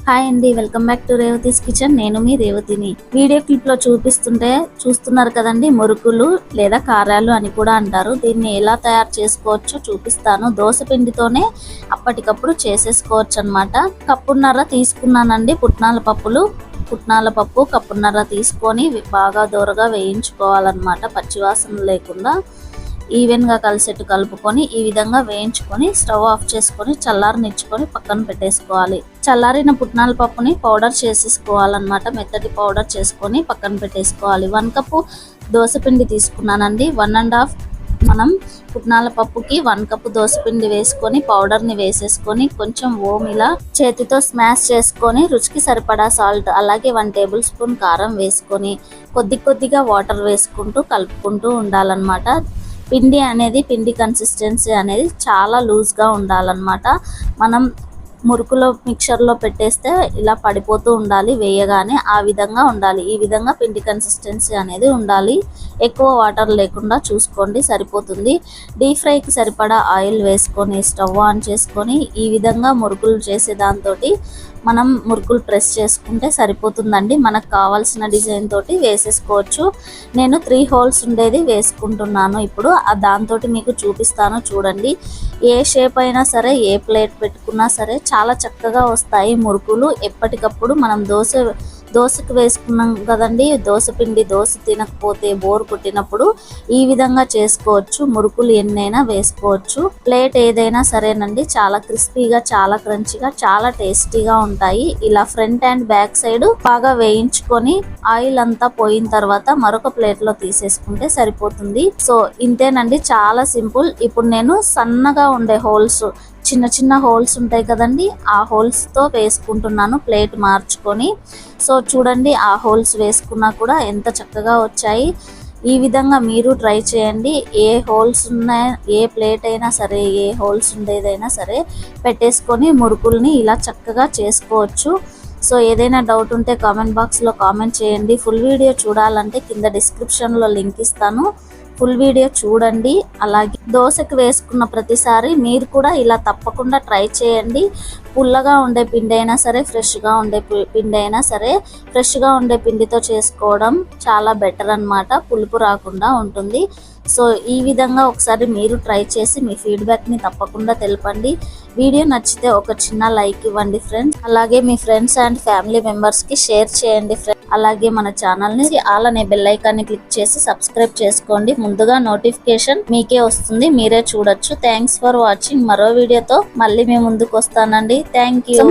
Hi అండి, welcome back to Revathi's kitchen. నేను మీ రేవతిని. Video clip లో చూస్తున్నారు కదండి, మురుకులు లేదా కారాలు అని కూడా అంటారు. దీన్ని ఎలా తయారు చేసుకోవచ్చో చూపిస్తాను. దోశ పిండితోనే అప్పటికప్పుడు చేసేసుకోవచ్చు అన్నమాట. కప్పున్నర తీసుకున్నానండి పుట్నాల పప్పు కప్పున్నర తీసుకొని బాగా దూరగా వేయించుకోవాలన్నమాట. పచ్చివాసన లేకుండా ఈవెన్ గా కలిసేట్టు కలుపుకొని ఈ విధంగా వేయించుకొని స్టవ్ ఆఫ్ చేసుకొని చల్లారనిచ్చుకొని పక్కన పెట్టేసుకోవాలి. చల్లారిన పుట్నాల పప్పుని పౌడర్ చేసేసుకోవాలన్నమాట. మెత్తటి పౌడర్ చేసుకొని పక్కన పెట్టేసుకోవాలి. 1 కప్పు దోసపిండి తీసుకున్నానండి. 1.5 మనం పుట్నాల పప్పుకి 1 కప్పు దోసపిండి వేసుకొని పౌడర్ని వేసేసుకొని కొంచెం ఓం ఇలా చేతితో స్మాష్ చేసుకొని రుచికి సరిపడా సాల్ట్, అలాగే 1 టేబుల్ స్పూన్ కారం వేసుకొని కొద్దిగా వాటర్ వేసుకుంటూ కలుపుకుంటూ ఉండాలన్నమాట. పిండి కన్సిస్టెన్సీ అనేది చాలా లూజ్గా ఉండాలన్నమాట. మనం మురుకులో మిక్చర్లో పెట్టేస్తే ఇలా పడిపోతూ ఉండాలి, వేయగానే ఆ విధంగా ఉండాలి. ఈ విధంగా పిండి కన్సిస్టెన్సీ అనేది ఉండాలి. ఎక్కువ వాటర్ లేకుండా చూసుకోండి, సరిపోతుంది. డీప్ ఫ్రైకి సరిపడా ఆయిల్ వేసుకొని స్టవ్ ఆన్ చేసుకొని ఈ విధంగా మురుకులు చేసే దాంతో మనం మురుకులు ప్రెస్ చేసుకుంటే సరిపోతుందండి. మనకు కావాల్సిన డిజైన్ తోటి వేసేసుకోవచ్చు. నేను 3 హోల్స్ ఉండేది వేసుకుంటున్నాను. ఇప్పుడు దాంతో మీకు చూపిస్తాను, చూడండి. ఏ షేప్ అయినా సరే, ఏ ప్లేట్ పెట్టుకున్నా సరే చాలా చక్కగా వస్తాయి మురుకులు. ఎప్పటికప్పుడు మనం దోశకు వేసుకున్నాం కదండి, దోశ తినకపోతే బోర్ కొట్టినప్పుడు ఈ విధంగా చేసుకోవచ్చు. మురుకులు ఎన్నైనా వేసుకోవచ్చు. ప్లేట్ ఏదైనా సరేనండి, చాలా క్రిస్పీగా, చాలా క్రంచిగా, చాలా టేస్టీగా ఉంటాయి. ఇలా ఫ్రంట్ అండ్ బ్యాక్ సైడ్ బాగా వేయించుకొని ఆయిల్ అంతా పోయిన తర్వాత మరొక ప్లేట్ లో తీసేసుకుంటే సరిపోతుంది. సో ఇంతేనండి, చాలా సింపుల్. ఇప్పుడు నేను సన్నగా ఉండే హోల్స్, చిన్న హోల్స్ ఉంటాయి కదండి, ఆ హోల్స్ తో వేసుకుంటున్నాను ప్లేట్ మార్చుకొని. సో చూడండి, ఆ హోల్స్ వేసుకున్నా కూడా ఎంత చక్కగా వచ్చాయి. ఈ విధంగా మీరు ట్రై చేయండి. ఏ హోల్స్ ఉన్నాయి, ఏ ప్లేట్ అయినా సరే, ఏ హోల్స్ ఉండేదైనా సరే పెట్టేసుకొని మురుకుల్ని ఇలా చక్కగా చేసుకోవచ్చు. సో ఏదైనా డౌట్ ఉంటే కామెంట్ బాక్స్లో కామెంట్ చేయండి. ఫుల్ వీడియో చూడాలంటే కింద డిస్క్రిప్షన్లో లింక్ ఇస్తాను, ఫుల్ వీడియో చూడండి. అలాగే దోశకు వేసుకున్న ప్రతిసారి మీరు కూడా ఇలా తప్పకుండా ట్రై చేయండి. పుల్లగా ఉండే పిండి అయినా సరే, ఫ్రెష్గా ఉండే పిండి అయినా సరే, ఫ్రెష్గా ఉండే పిండితో చేసుకోవడం చాలా బెటర్ అన్నమాట. పులుపు రాకుండా ఉంటుంది. సో ఈ విధంగా ఒకసారి మీరు ట్రై చేసి మీ ఫీడ్బ్యాక్ని తప్పకుండా తెలపండి. వీడియో నచ్చితే ఒక చిన్న లైక్ ఇవ్వండి ఫ్రెండ్స్. అలాగే మీ ఫ్రెండ్స్ అండ్ ఫ్యామిలీ మెంబర్స్కి షేర్ చేయండి ఫ్రెండ్స్. అలాగే మన ఛానల్ని ఆల్ అనే బెల్ ఐకాన్ని క్లిక్ చేసి సబ్స్క్రైబ్ చేసుకోండి. ముందుగా నోటిఫికేషన్ మీకే వస్తుంది, మీరే చూడొచ్చు. Thanks for watching. మరో వీడియోతో మళ్ళీ మీ ముందుకు వస్తానండి. Thank you.